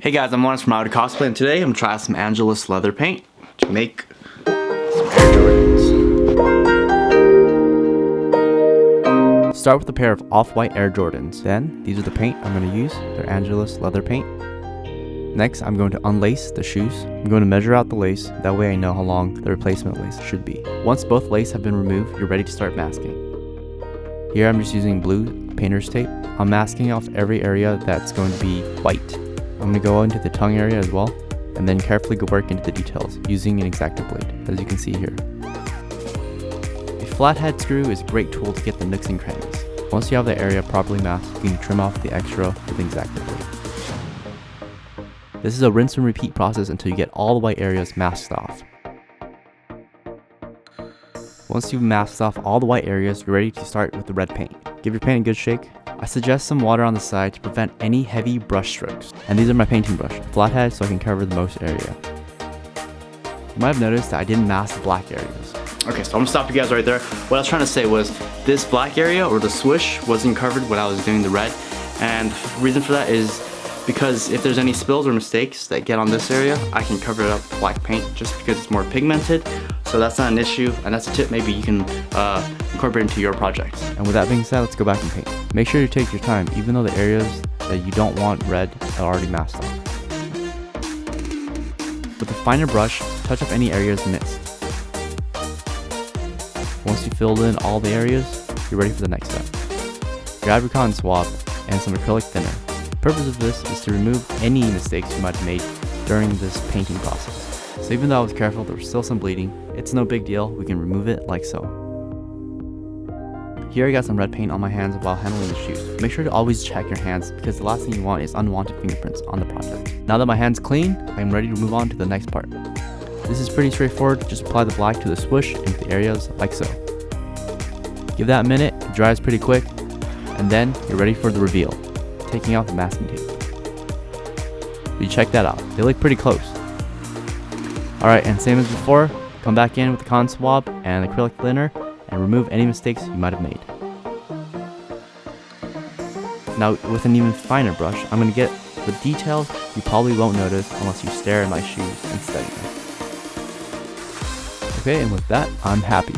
Hey guys, I'm Lorentz from iWood Cosplay, and today I'm trying some Angelus leather paint to make some Air Jordans. Start with a pair of off-white Air Jordans. Then, these are the paint I'm going to use. They're Angelus leather paint. Next, I'm going to unlace the shoes. I'm going to measure out the lace, that way I know how long the replacement lace should be. Once both lace have been removed, you're ready to start masking. Here I'm just using blue painter's tape. I'm masking off every area that's going to be white. I'm going to go into the tongue area as well, and then carefully work into the details using an X-Acto blade, as you can see here. A flathead screw is a great tool to get the nooks and crannies. Once you have the area properly masked, you can trim off the extra with an X-Acto blade. This is a rinse and repeat process until you get all the white areas masked off. Once you've masked off all the white areas, you're ready to start with the red paint. Give your paint a good shake. I suggest some water on the side to prevent any heavy brush strokes. And these are my painting brush, flathead, so I can cover the most area. You might have noticed that I didn't mask the black areas. Okay, so I'm gonna stop you guys right there. What I was trying to say was this black area or the swoosh wasn't covered when I was doing the red. And the reason for that is because if there's any spills or mistakes that get on this area, I can cover it up with black paint just because it's more pigmented. So that's not an issue, and that's a tip maybe you can incorporate into your projects. And with that being said, let's go back and paint. Make sure you take your time, even though the areas that you don't want red are already masked off. With a finer brush, touch up any areas missed. Once you filled in all the areas, you're ready for the next step. Grab your cotton swab and some acrylic thinner. The purpose of this is to remove any mistakes you might have made during this painting process. So even though I was careful, there was still some bleeding. It's no big deal, we can remove it like so. Here I got some red paint on my hands while handling the shoes. Make sure to always check your hands because the last thing you want is unwanted fingerprints on the project. Now that my hand's clean, I'm ready to move on to the next part. This is pretty straightforward, just apply the black to the swoosh into the areas like so. Give that a minute, it dries pretty quick, and then you're ready for the reveal, taking out the masking tape. You check that out, they look pretty close. Alright, and same as before, come back in with the cotton swab and acrylic thinner and remove any mistakes you might have made. Now with an even finer brush, I'm going to get the details you probably won't notice unless you stare at my shoes and study them. Okay, and with that, I'm happy.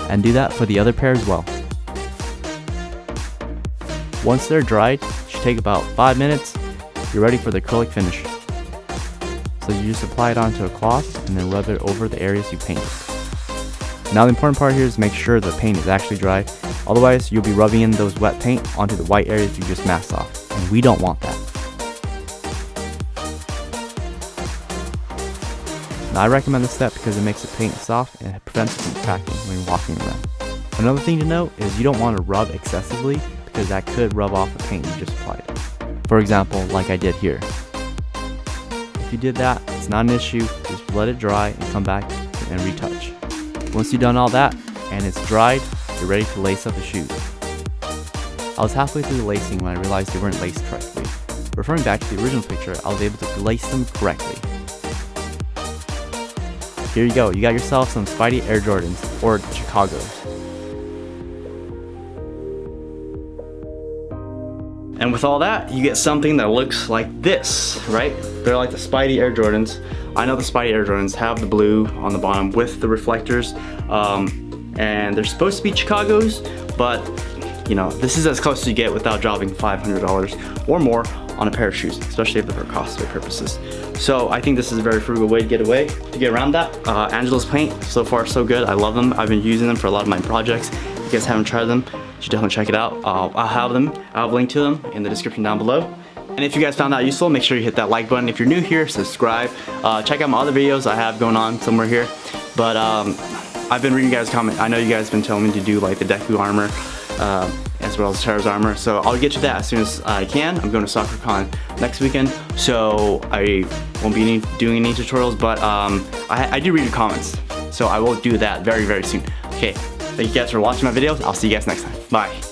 And do that for the other pair as well. Once they're dried, it should take about 5 minutes, you're ready for the acrylic finish. So you just apply it onto a cloth and then rub it over the areas you painted. Now the important part here is make sure the paint is actually dry, otherwise you'll be rubbing in those wet paint onto the white areas you just masked off, and we don't want that. Now I recommend this step because it makes the paint soft and it prevents it from cracking when you're walking around. Another thing to note is you don't want to rub excessively because that could rub off the paint you just applied. For example, like I did here. If you did that, it's not an issue, just let it dry and come back and retouch. Once you've done all that and it's dried, you're ready to lace up the shoes. I was halfway through the lacing when I realized they weren't laced correctly. Referring back to the original picture, I was able to lace them correctly. Here you go, you got yourself some Spidey Air Jordans, or Chicago's. And with all that, you get something that looks like this, right? They're like the Spidey Air Jordans. I know the Spidey Air Jordans have the blue on the bottom with the reflectors, and they're supposed to be Chicago's, but you know, this is as close as you get without dropping $500 or more on a pair of shoes, especially if they're for cosplay purposes. So I think this is a very frugal way to get around that. Angelus paint, so far so good. I love them. I've been using them for a lot of my projects. If you guys haven't tried them, you should definitely check it out. I'll have a link to them in the description down below. And if you guys found that useful, make sure you hit that like button. If you're new here, subscribe. Check out my other videos I have going on somewhere here. But I've been reading you guys' comments. I know you guys have been telling me to do like the Deku armor, as well as Terra's armor. So I'll get to that as soon as I can. I'm going to SoccerCon next weekend, so I won't be doing any tutorials, but I do read your comments. So I will do that very, very soon. Okay, thank you guys for watching my videos. I'll see you guys next time. Bye.